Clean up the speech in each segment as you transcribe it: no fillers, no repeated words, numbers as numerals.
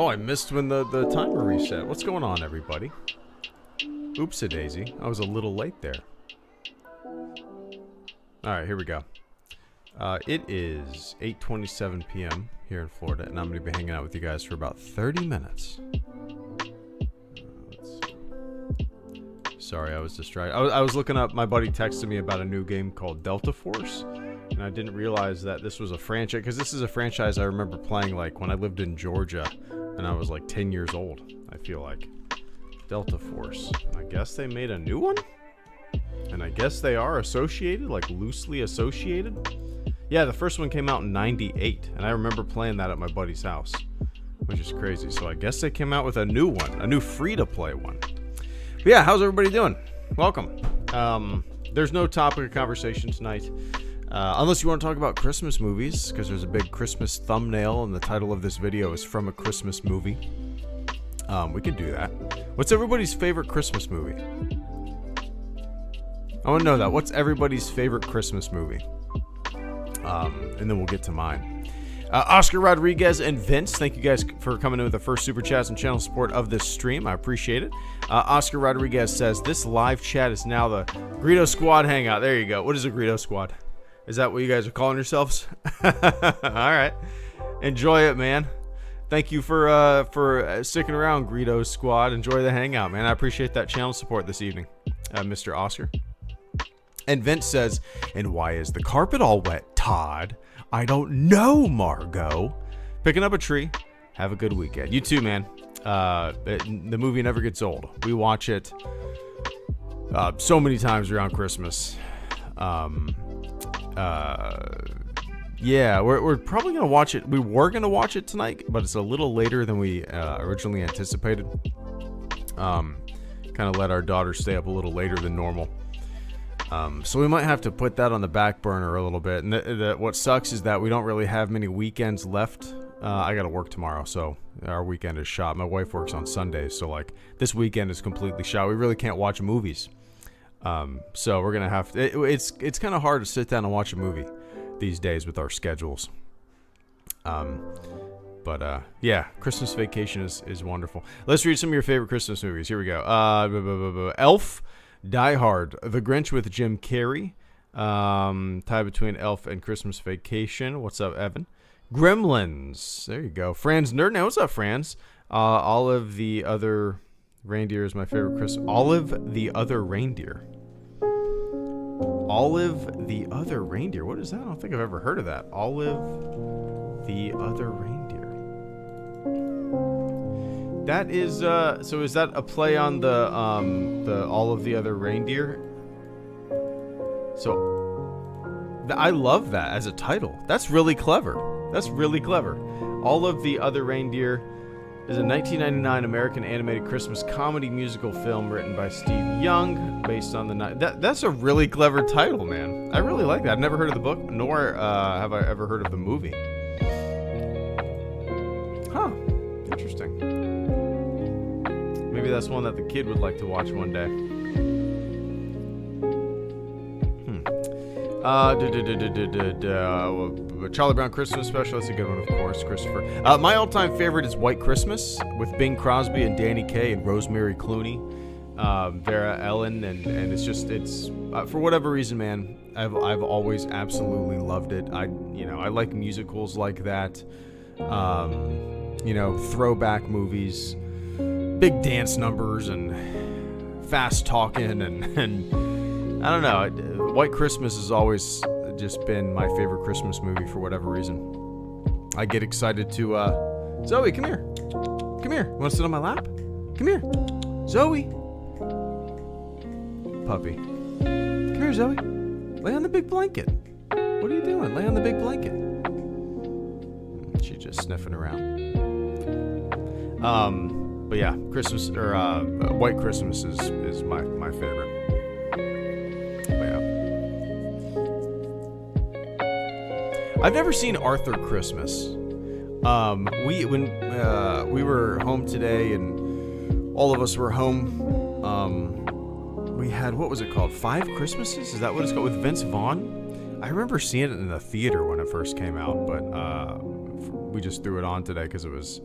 Oh, I missed when the timer reset. What's going on, everybody? Oops-a-daisy. I was a little late there. Alright, here we go. It is 8:27 p.m. here in Florida, and I'm going to be hanging out with you guys for about 30 minutes. Let's see. Sorry, I was distracted. I was looking up, my buddy texted me about a new game called Delta Force, and I didn't realize that this was a franchise, because this is a franchise I remember playing like when I lived in Georgia, and I was like 10 years old, I feel like. Delta Force. I guess they made a new one? And I guess they are associated, like loosely associated? Yeah, the first one came out in 98, and I remember playing that at my buddy's house, which is crazy. So I guess they came out with a new one, a new free-to-play one. But yeah, how's everybody doing? Welcome. There's no topic of conversation tonight, unless you want to talk about Christmas movies, because there's a big Christmas thumbnail, and the title of this video is from a Christmas movie. We could do that. What's everybody's favorite Christmas movie? I want to know that. What's everybody's favorite Christmas movie? And then we'll get to mine. Oscar Rodriguez and Vince, thank you guys for coming in with the first super chats and channel support of this stream. I appreciate it. Oscar Rodriguez says, this live chat is now the Greedo Squad Hangout. There you go. What is a Greedo Squad? Is that what you guys are calling yourselves? All right. Enjoy it, man. Thank you for sticking around, Greedo Squad. Enjoy the hangout, man. I appreciate that channel support this evening, Mr. Oscar. And Vince says, and why is the carpet all wet, Todd? I don't know, Margot. Picking up a tree. Have a good weekend. You too, man. The movie never gets old. We watch it so many times around Christmas. Yeah, we're probably going to watch it. We were going to watch it tonight, but it's a little later than we originally anticipated. Kind of let our daughter stay up a little later than normal. So we might have to put that on the back burner a little bit. And what sucks is that we don't really have many weekends left. I got to work tomorrow, so our weekend is shot. My wife works on Sundays, so like this weekend is completely shot. We really can't watch movies. So we're going to have to... It's kind of hard to sit down and watch a movie these days with our schedules. But yeah, Christmas Vacation is wonderful. Let's read some of your favorite Christmas movies. Here we go. Elf, Die Hard, The Grinch with Jim Carrey, tie between Elf and Christmas Vacation. What's up, Evan? Gremlins, there you go. Franz Nerdnow, what's up, Franz? Olive the Other Reindeer is my favorite Christmas. Olive the Other Reindeer. Olive the Other Reindeer. What is that? I don't think I've ever heard of that. Olive the Other Reindeer. That is, so is that a play on the All of the Other Reindeer? So, I love that as a title. That's really clever. That's really clever. All of the Other Reindeer is a 1999 American animated Christmas comedy musical film written by Steve Young, based on the... That's a really clever title, man. I really like that. I've never heard of the book, nor have I ever heard of the movie. Huh. Interesting. Maybe that's one that the kid would like to watch one day. Charlie Brown Christmas Special. That's a good one, of course, Christopher. My all-time favorite is White Christmas with Bing Crosby and Danny Kaye and Rosemary Clooney, Vera Ellen, and it's for whatever reason, man, I've always absolutely loved it. I like musicals like that. Throwback movies, big dance numbers and fast talking and I don't know. White Christmas has always just been my favorite Christmas movie for whatever reason. I get excited to Zoe, come here. Come here. You want to sit on my lap? Come here. Zoe. Puppy. Come here, Zoe. Lay on the big blanket. What are you doing? Lay on the big blanket. She's just sniffing around. But yeah, Christmas or White Christmas is my favorite. I've never seen Arthur Christmas. When we were home today and all of us were home, we had, what was it called? 5 Christmases? Is that what it's called? With Vince Vaughn? I remember seeing it in the theater when it first came out, but we just threw it on today because it was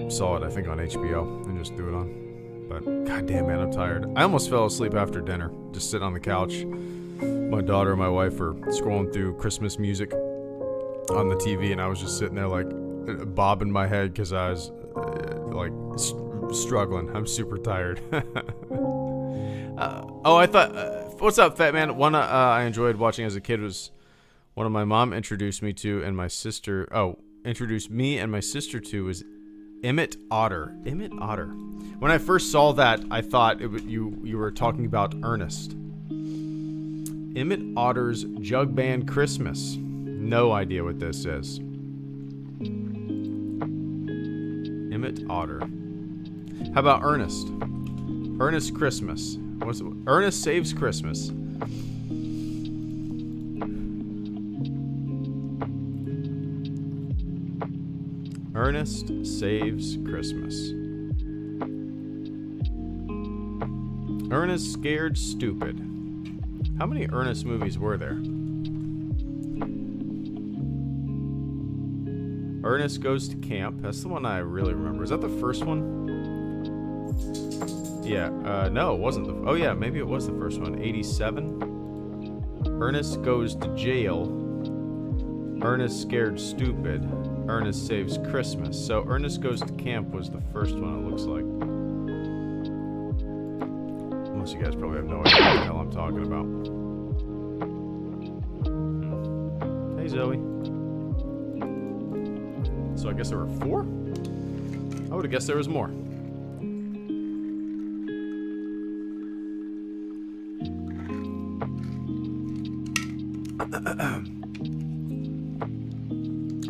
saw it, I think, on HBO and just threw it on. But goddamn, man, I'm tired. I almost fell asleep after dinner, just sitting on the couch. My daughter and my wife were scrolling through Christmas music on the TV, and I was just sitting there like bobbing my head because I was struggling. I'm super tired. I thought, what's up, Fat Man? One I enjoyed watching as a kid was one of my mom introduced me to, and my sister, introduced me and my sister to, was Emmett Otter. Emmett Otter. When I first saw that, I thought you were talking about Ernest. Emmett Otter's Jug Band Christmas. No idea what this is. Emmett Otter. How about Ernest? Ernest Christmas. Ernest Saves Christmas. Ernest Saves Christmas. Ernest Scared Stupid. How many Ernest movies were there? Ernest Goes to Camp. That's the one I really remember. Is that the first one? Yeah. No, it wasn't the... Oh, yeah. Maybe it was the first one. 87. Ernest Goes to Jail. Ernest Scared Stupid. Ernest Saves Christmas. So Ernest Goes to Camp was the first one, it looks like. Unless you guys probably have no idea what the hell I'm talking about. Hey, Zoe. So I guess there were 4? I would have guessed there was more.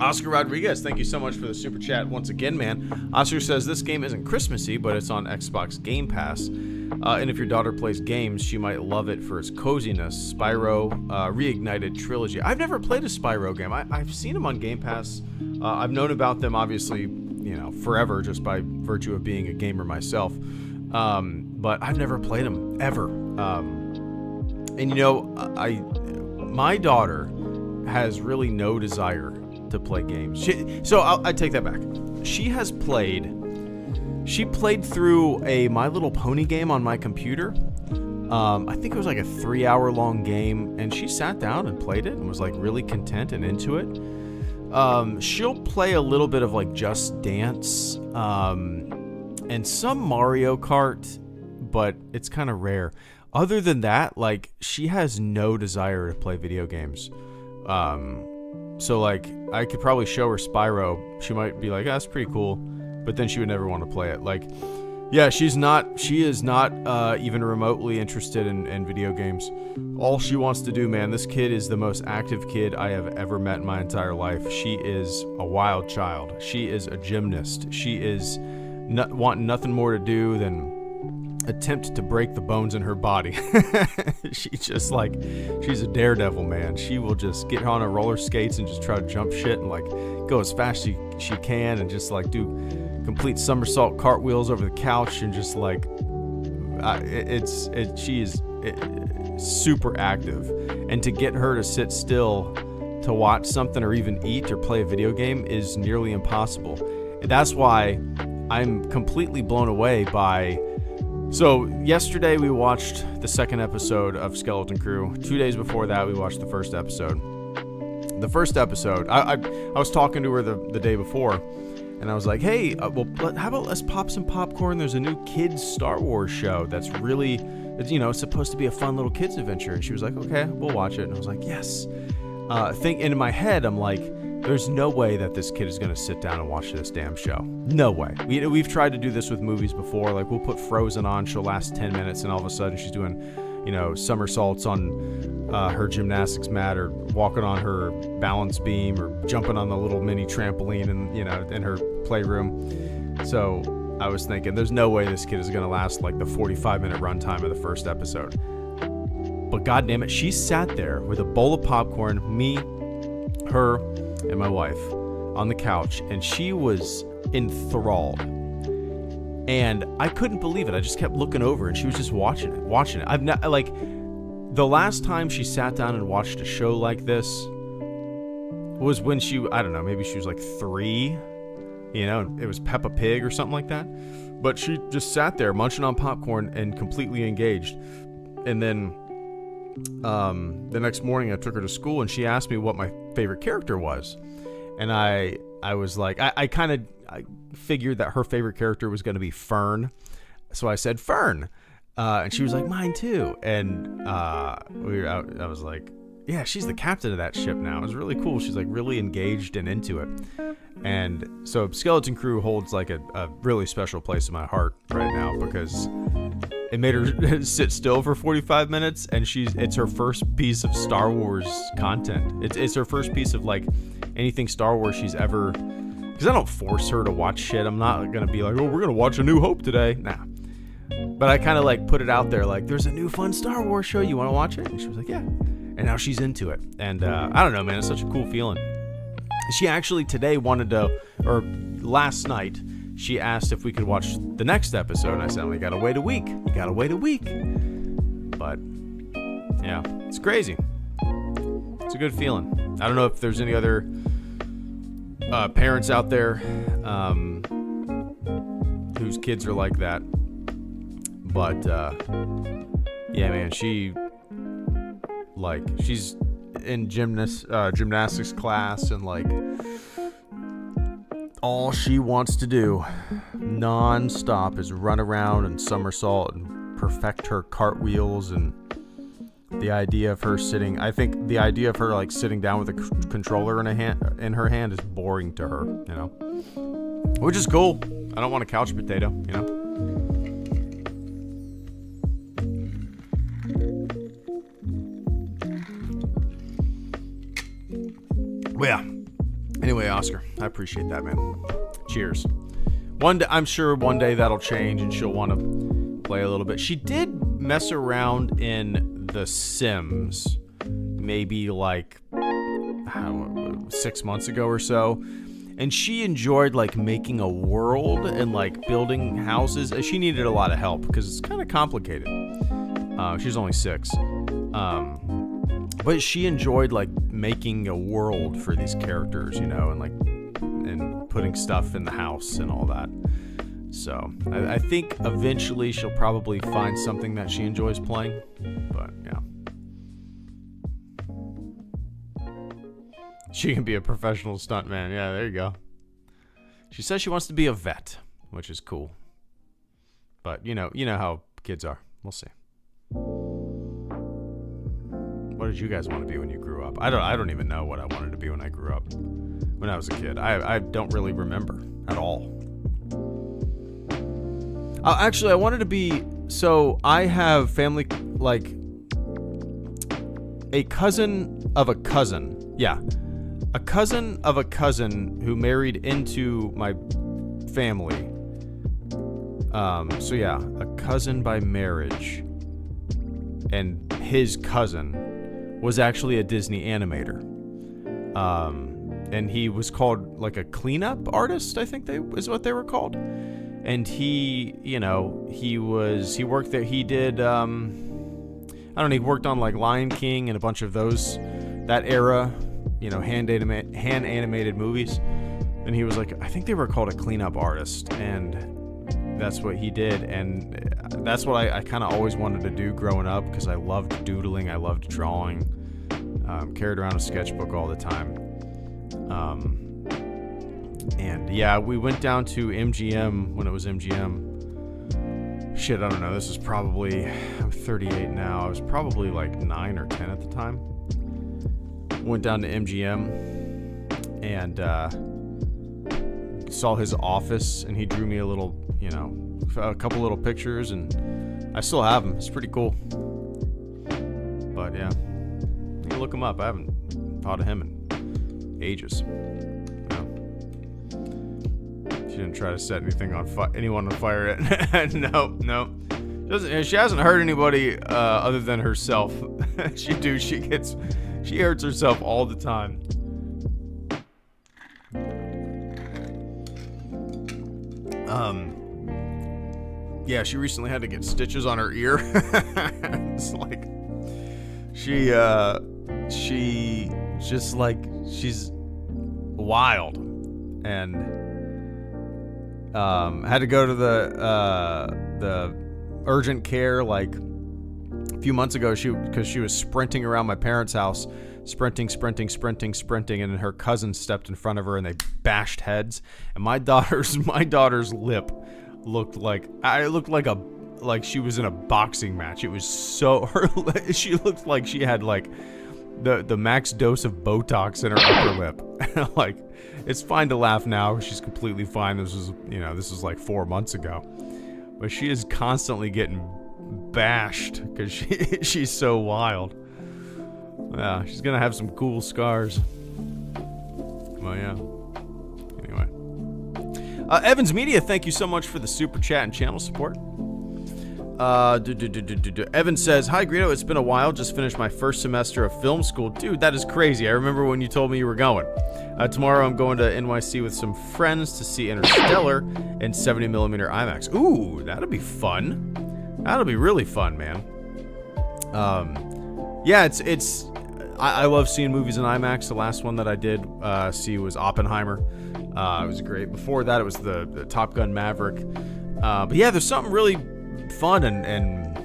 Oscar Rodriguez, thank you so much for the super chat once again, man. Oscar says this game isn't Christmassy, but it's on Xbox Game Pass. And if your daughter plays games, she might love it for its coziness. Spyro Reignited Trilogy. I've never played a Spyro game. I've seen them on Game Pass. I've known about them, obviously, forever, just by virtue of being a gamer myself. But I've never played them, ever. My daughter has really no desire to play games. I take that back. She played through a My Little Pony game on my computer. I think it was like a 3-hour long game, and she sat down and played it and was like really content and into it. She'll play a little bit of like Just Dance, and some Mario Kart, but it's kind of rare. Other than that, she has no desire to play video games. So I could probably show her Spyro. She might be like, that's pretty cool. But then she would never want to play it. She is not even remotely interested in video games. All she wants to do, man, this kid is the most active kid I have ever met in my entire life. She is a wild child. She is a gymnast. She is wanting nothing more to do than attempt to break the bones in her body. She's a daredevil, man. She will just get on her roller skates and just try to jump shit and go as fast as she can and just do complete somersault cartwheels over the couch and just she is super active. And to get her to sit still to watch something or even eat or play a video game is nearly impossible. And that's why I'm completely blown away by... So yesterday we watched the second episode of Skeleton Crew. 2 days before that we watched the first episode. The first episode, I was talking to her the day before, and I was like, hey, how about let's pop some popcorn? There's a new kids Star Wars show that's really, it's supposed to be a fun little kids adventure. And she was like, okay, we'll watch it. And I was like, yes. And in my head, I'm like, there's no way that this kid is going to sit down and watch this damn show. No way. We've tried to do this with movies before. We'll put Frozen on, she'll last 10 minutes, and all of a sudden she's doing, somersaults on her gymnastics mat, or walking on her balance beam, or jumping on the little mini trampoline in her playroom. So I was thinking, there's no way this kid is going to last the 45-minute runtime of the first episode. But goddamn it, she sat there with a bowl of popcorn, me, her, and my wife on the couch, and she was enthralled. And I couldn't believe it. I just kept looking over, and she was just watching it. I've not the last time she sat down and watched a show like this was when maybe she was 3. you know, it was Peppa Pig or something like that. But she just sat there munching on popcorn and completely engaged. And then the next morning I took her to school and she asked me what my favorite character was. And I was like, I figured that her favorite character was going to be Fern. So I said Fern. And she was like, mine too. And I was like, yeah, she's the captain of that ship now. It was really cool. She's like really engaged and into it. And so Skeleton Crew holds like a really special place in my heart right now because it made her sit still for 45 minutes, and it's her first piece of Star Wars content. It's her first piece of like anything Star Wars she's ever, because I don't force her to watch shit. I'm not gonna be like, oh, we're gonna watch A New Hope today. Nah. But I kind of like put it out there, like, there's a new fun Star Wars show. You want to watch it? And she was like, yeah. And now she's into it. And I don't know, man. It's such a cool feeling. She actually today last night, she asked if we could watch the next episode. And I said, well, you gotta wait a week. But yeah, it's crazy. It's a good feeling. I don't know if there's any other parents out there whose kids are like that. But yeah, man, she's in gymnastics class, and like all she wants to do non-stop is run around and somersault and perfect her cartwheels. And the idea of her sitting like sitting down with a controller in her hand is boring to her, you know, which is cool. I don't want a couch potato, you know. Well, yeah. Anyway, Oscar, I appreciate that, man. Cheers. I'm sure one day that'll change and she'll want to play a little bit. She did mess around in The Sims, maybe like, I don't know, 6 months ago or so. And she enjoyed like making a world and like building houses. She needed a lot of help because it's kind of complicated. She's only 6. But she enjoyed like making a world for these characters, you know, and putting stuff in the house and all that. So I think eventually she'll probably find something that she enjoys playing. But yeah, she can be a professional stuntman. Yeah, there you go. She says she wants to be a vet, which is cool. But you know how kids are. We'll see. What did you guys want to be when you grew up? I don't even know what I wanted to be when I grew up. When I was a kid, I don't really remember at all. Actually, I wanted to be. So I have family, like a cousin of a cousin. Yeah, a cousin of a cousin who married into my family. So yeah, a cousin by marriage, and his cousin was actually a Disney animator. And he was called like a cleanup artist, I think is what they were called. And he worked there. He did, he worked on like Lion King and a bunch of that era, you know, hand animated movies. And he was like, I think they were called a cleanup artist. And that's what he did. And that's what I kind of always wanted to do growing up, because I loved doodling. I loved drawing. Carried around a sketchbook all the time. And yeah, we went down to MGM when it was MGM. Shit, I don't know. This is probably, I'm 38 now. I was probably like 9 or 10 at the time. Went down to MGM and saw his office, and he drew me a little, a couple little pictures, and I still have them. It's pretty cool. But yeah, you can look him up. I haven't thought of him in ages. She didn't try to set anything on anyone on fire yet. No. She hasn't hurt anybody other than herself. She hurts herself all the time. Yeah, she recently had to get stitches on her ear. It's like she's wild, and Had to go to the urgent care like a few months ago because she was sprinting around my parents' house, sprinting, and then her cousin stepped in front of her and they bashed heads. And my daughter's lip looked like she was in a boxing match. It was so she looked like she had like the max dose of Botox in her upper lip. Like, it's fine to laugh now. She's completely fine. This was like 4 months ago, but she is constantly getting bashed because she's so wild. Yeah, she's gonna have some cool scars. Well, yeah. Anyway, Evans Media, thank you so much for the super chat and channel support. Evan says, "Hi Greedo, it's been a while. Just finished my first semester of film school." Dude, that is crazy. I remember when you told me you were going. Tomorrow I'm going to NYC with some friends to see Interstellar in 70mm IMAX. Ooh, that'll be fun. That'll be really fun, man. Yeah, I love seeing movies in IMAX. The last one that I did see was Oppenheimer. It was great. Before that, it was the Top Gun Maverick. But yeah, there's something really fun and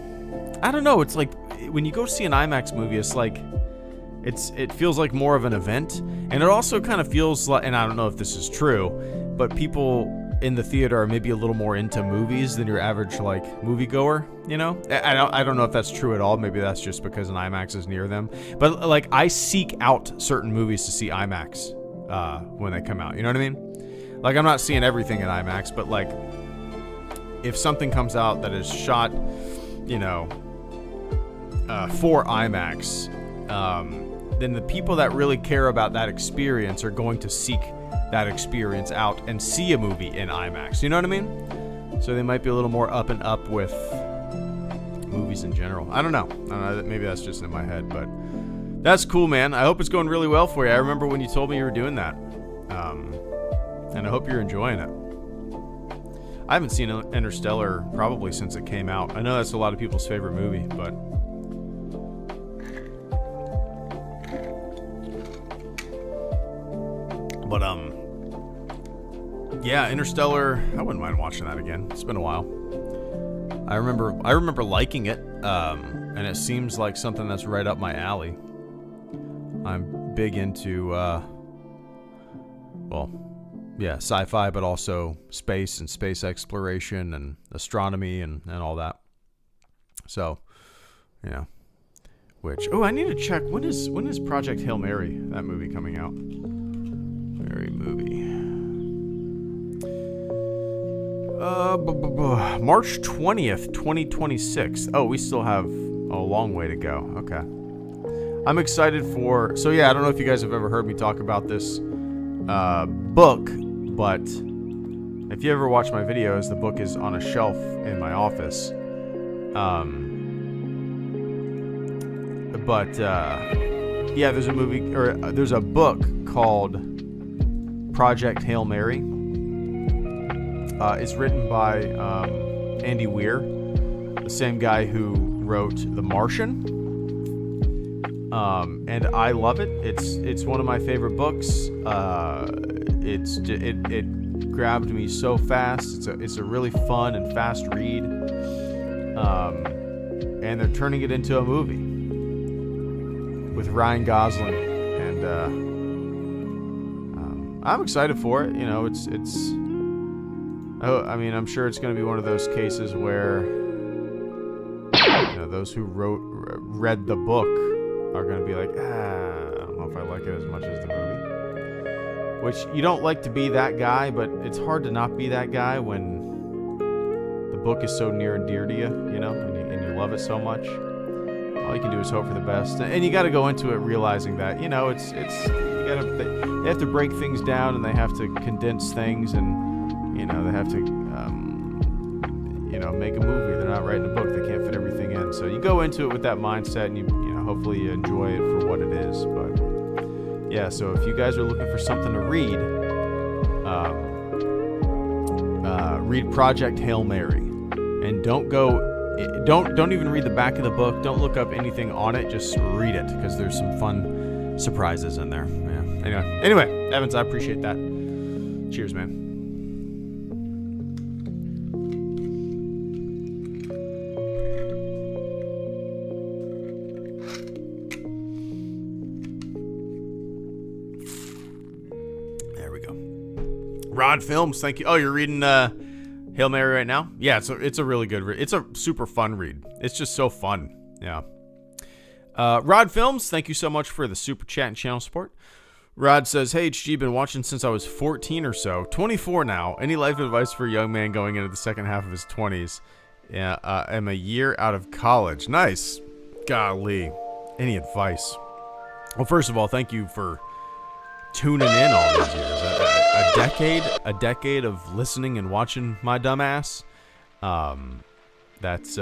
I don't know. It's like when you go see an IMAX movie, it's like it feels like more of an event, and it also kind of feels like, and I don't know if this is true, but people in the theater are maybe a little more into movies than your average like moviegoer. You know, I don't know if that's true at all. Maybe that's just because an IMAX is near them. But like, I seek out certain movies to see IMAX when they come out. You know what I mean? Like, I'm not seeing everything in IMAX, but like, if something comes out that is shot, for IMAX, then the people that really care about that experience are going to seek that experience out and see a movie in IMAX. You know what I mean? So they might be a little more up and up with movies in general. I don't know. Maybe that's just in my head, but that's cool, man. I hope it's going really well for you. I remember when you told me you were doing that, and I hope you're enjoying it. I haven't seen Interstellar probably since it came out. I know that's a lot of people's favorite movie, but yeah, Interstellar, I wouldn't mind watching that again. It's been a while. I remember liking it, and it seems like something that's right up my alley. I'm big into sci-fi, but also space and space exploration and astronomy and all that. So, I need to check, when is Project Hail Mary, that movie, coming out? Mary movie. March 20th, 2026. Oh, we still have a long way to go. Okay. I'm excited for, I don't know if you guys have ever heard me talk about this book, but if you ever watch my videos, the book is on a shelf in my office. There's a movie, or there's a book called Project Hail Mary. It's written by Andy Weir, the same guy who wrote The Martian. And I love it. It's one of my favorite books. It grabbed me so fast. It's a really fun and fast read. And they're turning it into a movie with Ryan Gosling, and I'm excited for it. I'm sure it's going to be one of those cases where those who read the book are going to be like, I don't know if I like it as much as the movie. Which, you don't like to be that guy, but it's hard to not be that guy when the book is so near and dear to you, and you love it so much. All you can do is hope for the best, and you got to go into it realizing that they have to break things down, and they have to condense things, and they have to make a movie. They're not writing a book. They can't fit everything in. So you go into it with that mindset, and you hopefully you enjoy it for what it is. But yeah, so if you guys are looking for something to read, read Project Hail Mary, and don't even read the back of the book. Don't look up anything on it. Just read it, because there's some fun surprises in there. Yeah. Anyway, Evans, I appreciate that. Cheers, man. Rod Films, thank you. Oh, you're reading Hail Mary right now? Yeah, it's a really good read. It's a super fun read. It's just so fun. Yeah. Rod Films, thank you so much for the super chat and channel support. Rod says, hey, HG, been watching since I was 14 or so. 24 now. Any life advice for a young man going into the second half of his 20s? Yeah, I'm a year out of college. Nice. Golly. Any advice? Well, first of all, thank you for tuning in all these years. A decade of listening and watching my dumbass. It's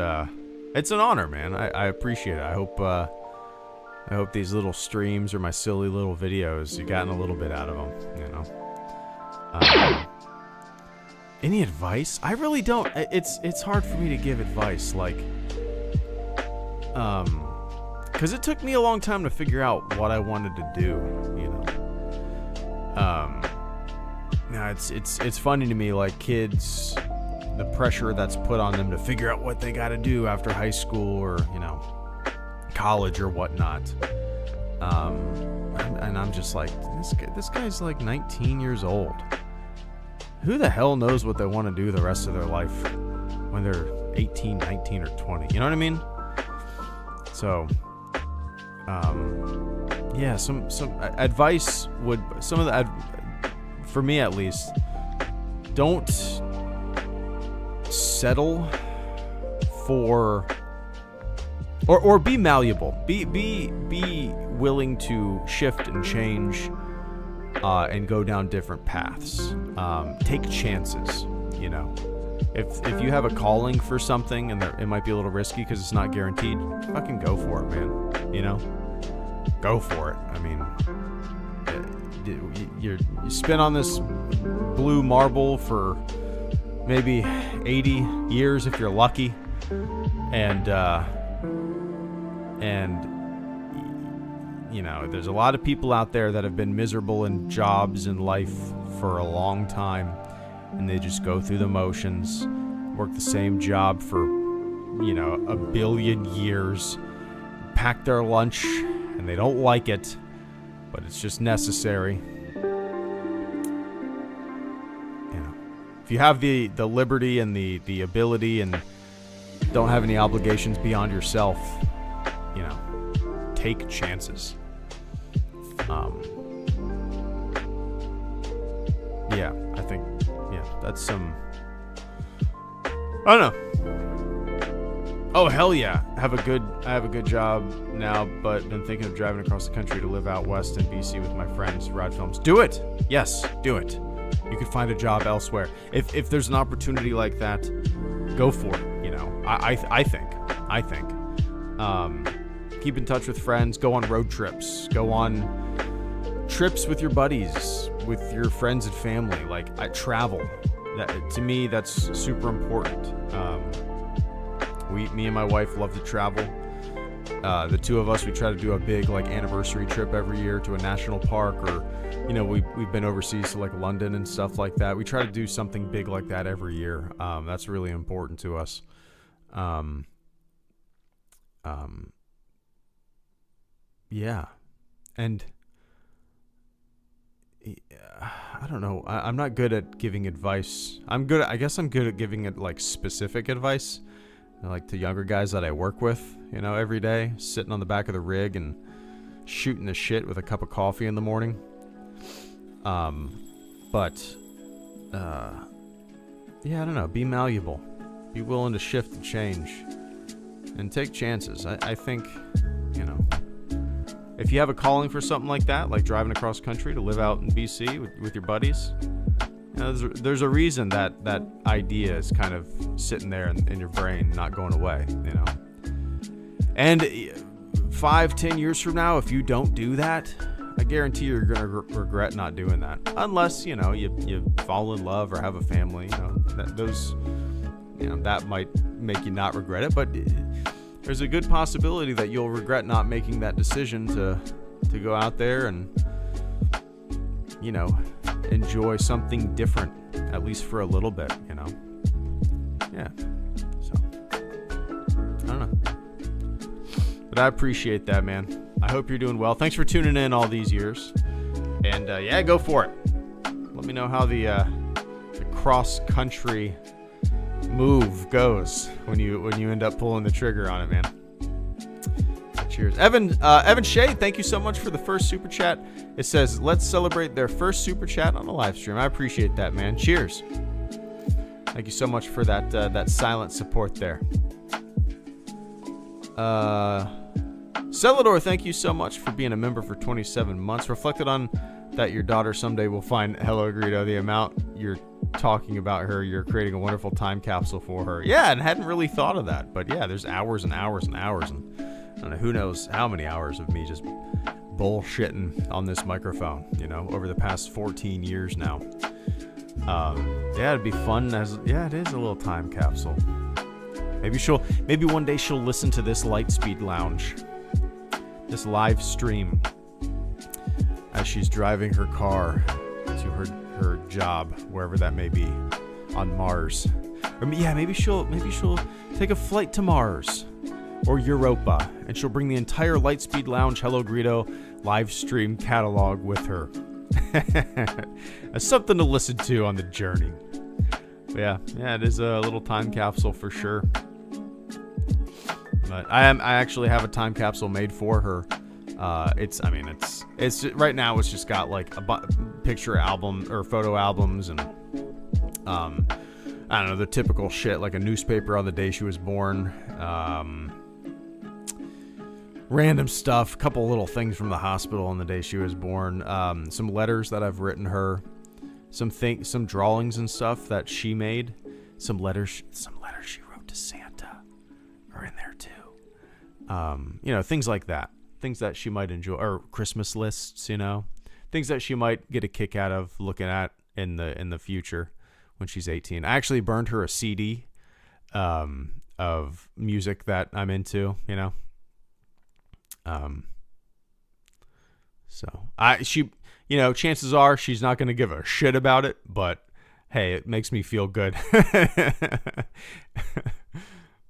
an honor, man. I appreciate it. I hope these little streams or my silly little videos, you've gotten a little bit out of them, you know. Any advice? I really don't. It's hard for me to give advice, like, because it took me a long time to figure out what I wanted to do, you know. Now it's funny to me, like, kids, the pressure that's put on them to figure out what they got to do after high school or, you know, college or whatnot. And I'm just like, this guy's like 19 years old. Who the hell knows what they want to do the rest of their life when they're 18, 19, or 20? You know what I mean? So, yeah, some advice would, for me at least, don't settle for, or be malleable. Be willing to shift and change, and go down different paths. Take chances, you know. If you have a calling for something and it might be a little risky because it's not guaranteed, fucking go for it, man. You know, go for it. I mean, you spin on this blue marble for maybe 80 years if you're lucky, and you know, there's a lot of people out there that have been miserable in jobs and life for a long time, and they just go through the motions, work the same job for, you know, a billion years, pack their lunch, and they don't like it, but it's just necessary. You know, if you have the liberty and the ability and don't have any obligations beyond yourself, you know, take chances. Yeah, I think, yeah, that's some, I don't know. Oh, hell yeah. I have a good job now, but been thinking of driving across the country to live out west in BC with my friends, Rod Films. Do it. Yes, do it. You could find a job elsewhere. If there's an opportunity like that, go for it, you know. I think. Keep in touch with friends, go on road trips, go on trips with your buddies, with your friends and family. Like, travel. That, to me, that's super important. Me and my wife love to travel. The two of us, we try to do a big, like, anniversary trip every year to a national park, or, you know, we've been overseas to, like, London and stuff like that. We try to do something big like that every year. That's really important to us. Yeah. And I don't know. I'm not good at giving advice. I guess I'm good at giving it, like, specific advice, like to younger guys that I work with, you know, every day, sitting on the back of the rig and shooting the shit with a cup of coffee in the morning. But yeah, I don't know. Be malleable. Be willing to shift and change, and take chances. I think, you know, if you have a calling for something like that, like driving across country to live out in BC with your buddies, you know, there's a reason that idea is kind of sitting there in your brain, not going away, you know. And 5-10 years from now, if you don't do that, I guarantee you're going to regret not doing that. Unless, you know, you fall in love or have a family, you know, that might make you not regret it. But there's a good possibility that you'll regret not making that decision to go out there and, you know, enjoy something different, at least for a little bit, you know. Yeah. So, I don't know. But I appreciate that, man. I hope you're doing well. Thanks for tuning in all these years. And yeah, go for it. Let me know how the cross-country move goes when you end up pulling the trigger on it, man. Cheers. Evan Shea, thank you so much for the first super chat. It says, let's celebrate their first super chat on a live stream. I appreciate that, man. Cheers. Thank you so much for that silent support there. Celador, thank you so much for being a member for 27 months. Reflected on that your daughter someday will find HelloGreedo. The amount you're talking about her, you're creating a wonderful time capsule for her. Yeah, and hadn't really thought of that. But yeah, there's hours and hours and hours. And I don't know, who knows how many hours of me just bullshitting on this microphone, you know, over the past 14 years now. Yeah, it'd be fun it is a little time capsule. Maybe one day she'll listen to this Lightspeed Lounge, this live stream, as she's driving her car to her job, wherever that may be, on Mars. Or yeah, maybe she'll take a flight to Mars or Europa, and she'll bring the entire Lightspeed Lounge HelloGreedo live stream catalog with her. That's something to listen to on the journey. But yeah, it is a little time capsule for sure. But I actually have a time capsule made for her. It's right now it's just got like a picture album or photo albums and I don't know, the typical shit, like a newspaper on the day she was born, random stuff, a couple little things from the hospital on the day she was born, some letters that I've written her, some drawings and stuff that she made, some letters she wrote to Santa are in there too. You know, things like that, things that she might enjoy, or Christmas lists, you know, things that she might get a kick out of looking at in the future when she's 18. I actually burned her a CD of music that I'm into, you know. Chances are she's not going to give a shit about it, but hey, it makes me feel good.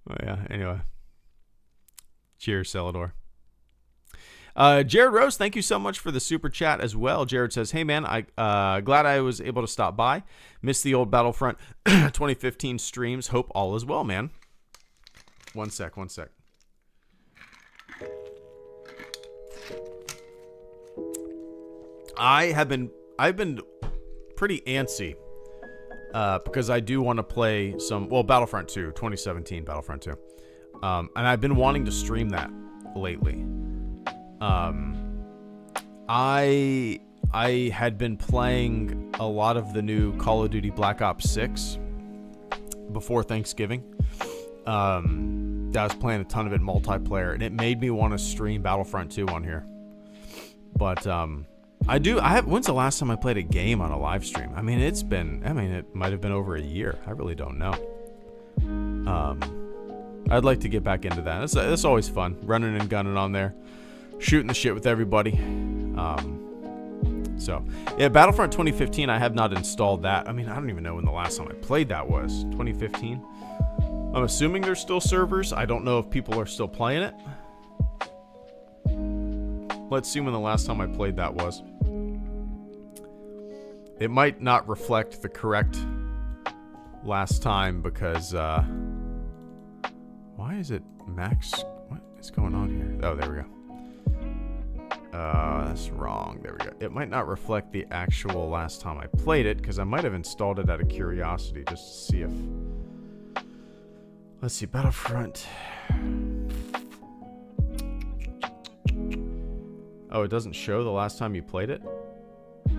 Well, yeah, anyway. Cheers, Celador. Jared Rose, thank you so much for the super chat as well. Jared says, hey man, glad I was able to stop by. Missed the old Battlefront 2015 streams. Hope all is well, man. One sec. I've been pretty antsy because I do want to play Battlefront 2, 2017 Battlefront 2. And I've been wanting to stream that lately. I had been playing a lot of the new Call of Duty Black Ops 6 before Thanksgiving. I was playing a ton of it multiplayer, and it made me want to stream Battlefront 2 on here. But when's the last time I played a game on a live stream? I mean, it might have been over a year. I really don't know. I'd like to get back into that. It's always fun, running and gunning on there, shooting the shit with everybody. Battlefront 2015, I have not installed that. I mean, I don't even know when the last time I played that was. 2015? I'm assuming there's still servers. I don't know if people are still playing it. Let's see when the last time I played that was. It might not reflect the correct last time because, why is it max? What is going on here? Oh, there we go. That's wrong. There we go. It might not reflect the actual last time I played it because I might have installed it out of curiosity just to see if... Let's see, Battlefront. Oh, it doesn't show the last time you played it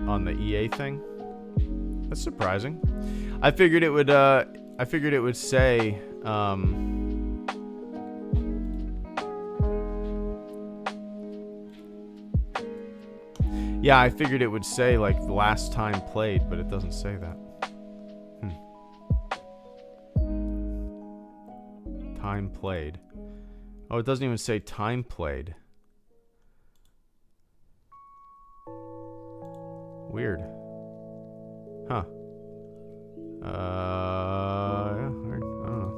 on the EA thing? That's surprising. I figured it would say, yeah, I figured it would say, like, last time played, but it doesn't say that. Time played. Oh, it doesn't even say time played. Weird. Huh. Yeah, weird. I don't know.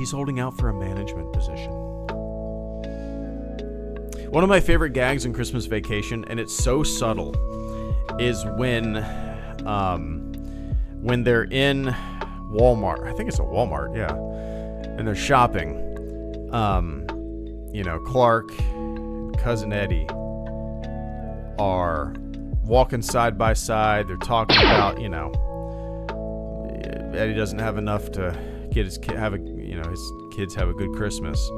He's holding out for a management position. One of my favorite gags in Christmas Vacation, and it's so subtle, is when they're in Walmart. I think it's a Walmart, yeah. And they're shopping. Clark, Cousin Eddie are walking side by side. They're talking about, Eddie doesn't have enough to get his kids have a good Christmas.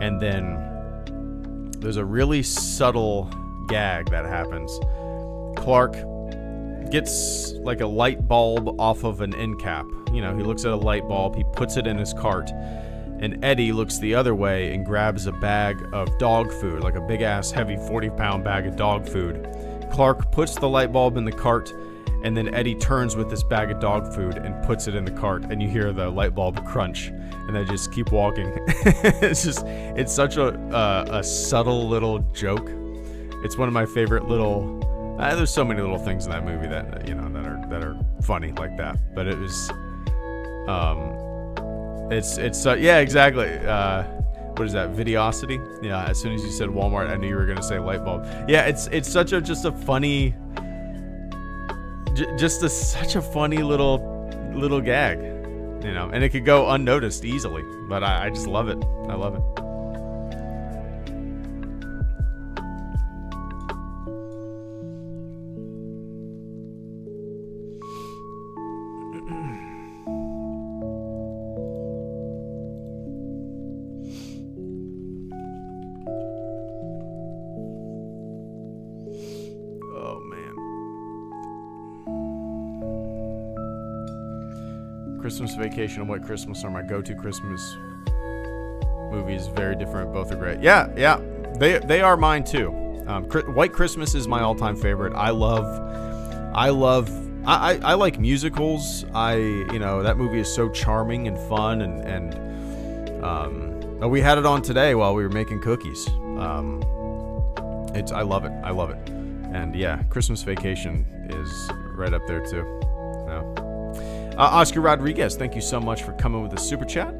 And then there's a really subtle gag that happens. Clark gets like a light bulb off of an end cap. He looks at a light bulb, he puts it in his cart, and Eddie looks the other way and grabs a bag of dog food, like a big ass heavy 40-pound bag of dog food. Clark puts the light bulb in the cart, and then Eddie turns with this bag of dog food and puts it in the cart, and you hear the light bulb crunch, and they just keep walking. It's such a subtle little joke. It's one of my favorite little. There's so many little things in that movie that that are funny like that. But it was, yeah, exactly. What is that? Videosity? Yeah. As soon as you said Walmart, I knew you were gonna say light bulb. Yeah. It's such a funny. Such a funny little gag, and it could go unnoticed easily, but I just love it. I love it. Christmas Vacation and White Christmas are my go-to Christmas movies. Very different. Both are great. Yeah. They are mine too. White Christmas is my all-time favorite. I like musicals. That movie is so charming and fun, and we had it on today while we were making cookies. I love it. And yeah, Christmas Vacation is right up there too. Yeah. Oscar Rodriguez, thank you so much for coming with a super chat.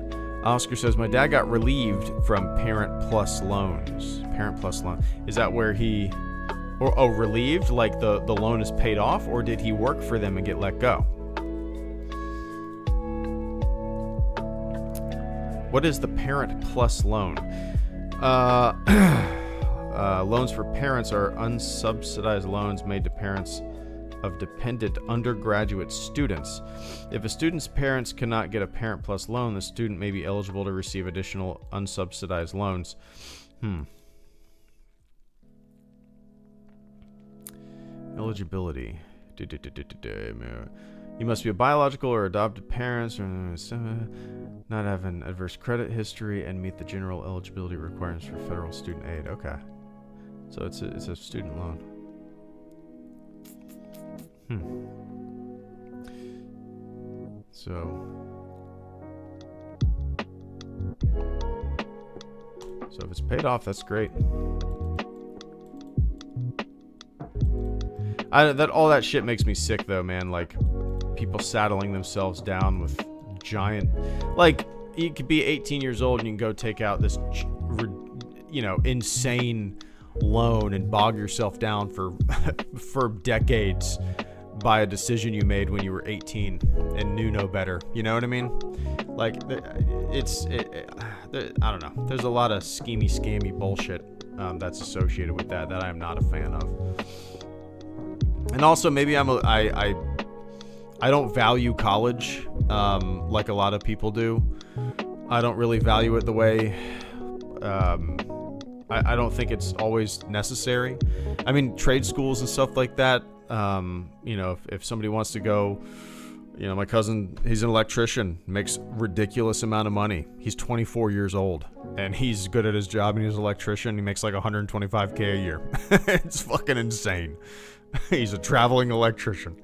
Oscar says, my dad got relieved from Parent Plus loans. Parent Plus loan. Is that where he... relieved? Like the loan is paid off? Or did he work for them and get let go? What is the Parent Plus loan? Loans for parents are unsubsidized loans made to parents of dependent undergraduate students. If a student's parents cannot get a Parent Plus loan, the student may be eligible to receive additional unsubsidized loans. Eligibility. You must be a biological or adopted parents, or not have an adverse credit history, and meet the general eligibility requirements for federal student aid. Okay, so it's a student loan. So if it's paid off, that's great. All that shit makes me sick though, man. Like people saddling themselves down with giant, like you could be 18 years old and you can go take out this, insane loan and bog yourself down for decades by a decision you made when you were 18 and knew no better. You know what I mean? Like I don't know. There's a lot of scammy bullshit that's associated with that I am not a fan of. And also maybe I don't value college like a lot of people do. I don't really value it the way I don't think it's always necessary. I mean, trade schools and stuff like that. If somebody wants to go, my cousin, he's an electrician, makes ridiculous amount of money. He's 24 years old and he's good at his job and he's an electrician. He makes like $125K a year. It's fucking insane. He's a traveling electrician.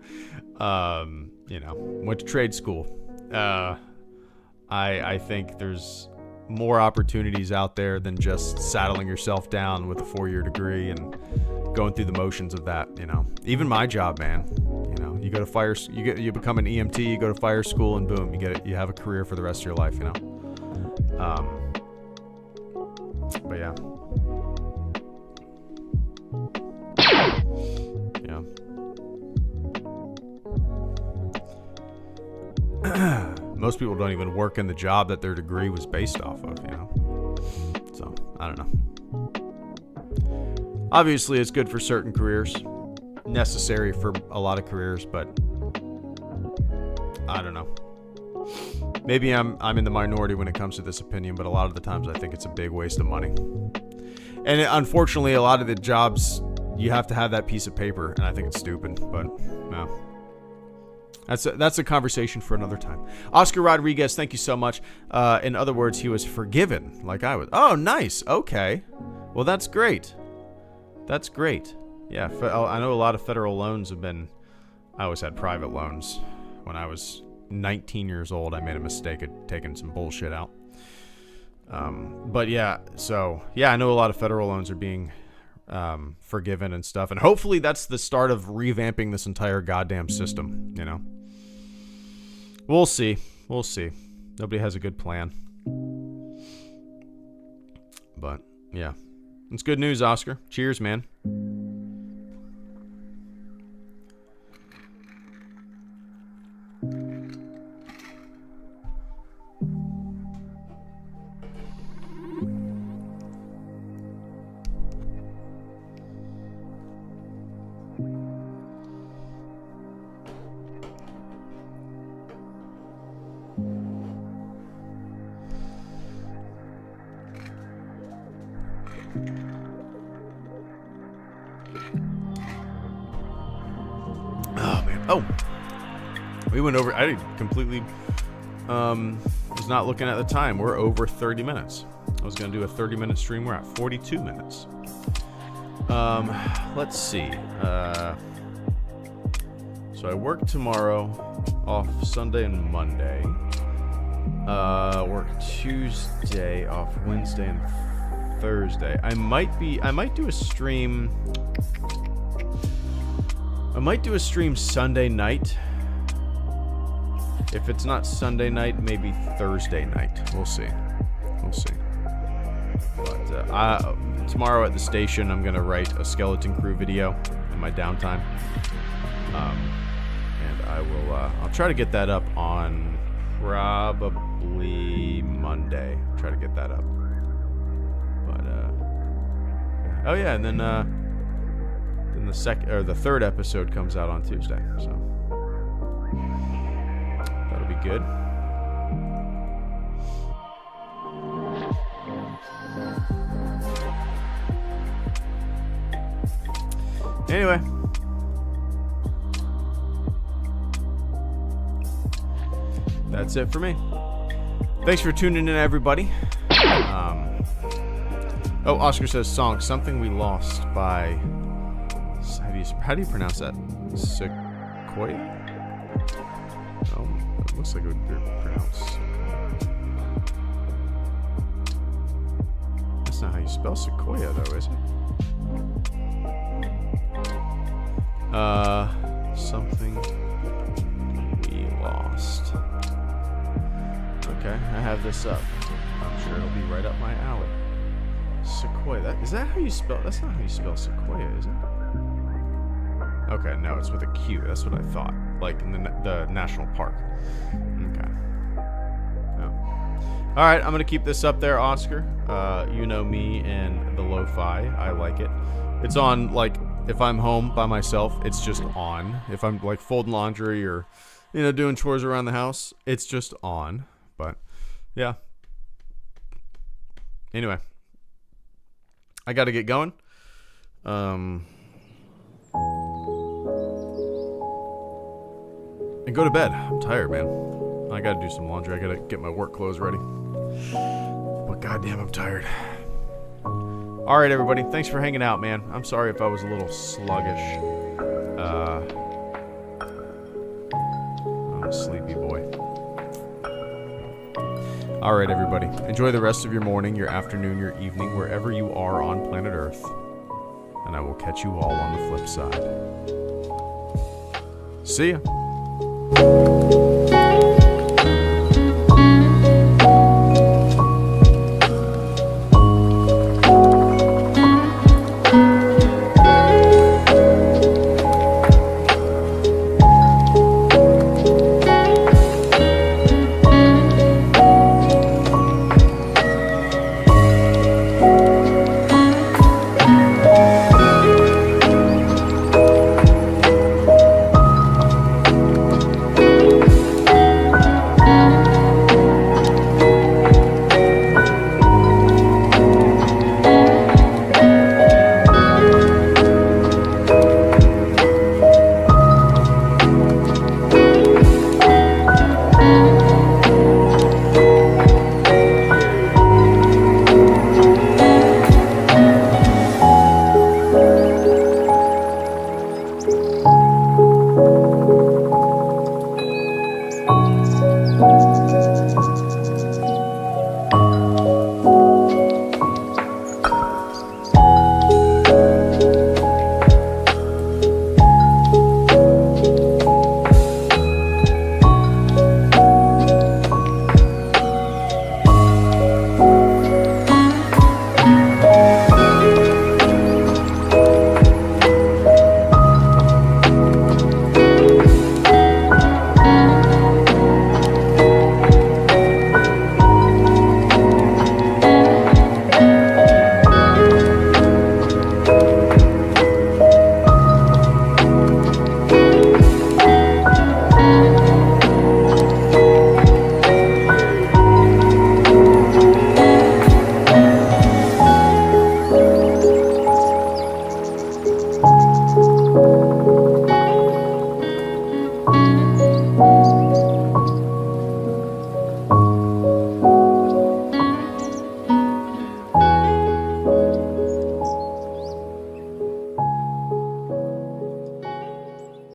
Went to trade school. I think there's more opportunities out there than just saddling yourself down with a 4-year degree and going through the motions of that. Even my job, man. You go to you become an EMT, you go to fire school, and boom, you have a career for the rest of your life. But yeah. Yeah. Most people don't even work in the job that their degree was based off of, you know? So, I don't know. Obviously, it's good for certain careers. Necessary for a lot of careers, but I don't know. Maybe I'm in the minority when it comes to this opinion, but a lot of the times I think it's a big waste of money. And unfortunately, a lot of the jobs, you have to have that piece of paper, and I think it's stupid, but no. That's a conversation for another time. Oscar Rodriguez, thank you so much. In other words, he was forgiven, like I was. Oh, nice. Okay. Well, that's great. That's great. Yeah, I know a lot of federal loans have been... I always had private loans. When I was 19 years old, I made a mistake of taking some bullshit out. But yeah, so... Yeah, I know a lot of federal loans are being forgiven and stuff. And hopefully that's the start of revamping this entire goddamn system, you know? We'll see. We'll see. Nobody has a good plan. But, yeah. It's good news, Oscar. Cheers, man. We went over. I completely was not looking at the time. We're over 30 minutes. I was going to do a 30-minute stream. We're at 42 minutes. Let's see. So I work tomorrow, off Sunday and Monday. Work Tuesday, off Wednesday and Thursday. I might do a stream. I might do a stream Sunday night. If it's not Sunday night, maybe Thursday night. We'll see. We'll see. But tomorrow at the station, I'm going to write a Skeleton Crew video in my downtime. And I'll try to get that up on probably Monday. Try to get that up. But, oh yeah, and then the third episode comes out on Tuesday, so that'll be good. Anyway, that's it for me. Thanks for tuning in, everybody. Oh, Oscar says song "Something We Lost" by. How do you pronounce that? Sequoia? Oh, it looks like it would be pronounced. That's not how you spell Sequoia, though, is it? Something we lost. Okay, I have this up. I'm sure it'll be right up my alley. Sequoia. Is that how you spell? That's not how you spell Sequoia, is it? Okay, no, it's with a Q. That's what I thought. Like in the national park. Okay. No. All right, I'm gonna keep this up there, Oscar. You know me and the lo-fi. I like it. It's on, like, if I'm home by myself, it's just on. If I'm like folding laundry or, you know, doing chores around the house, it's just on. But yeah. Anyway, I got to get going. And go to bed. I'm tired, man. I gotta do some laundry. I gotta get my work clothes ready. But goddamn, I'm tired. Alright, everybody. Thanks for hanging out, man. I'm sorry if I was a little sluggish. I'm a sleepy boy. Alright, everybody. Enjoy the rest of your morning, your afternoon, your evening, wherever you are on planet Earth. And I will catch you all on the flip side. See ya.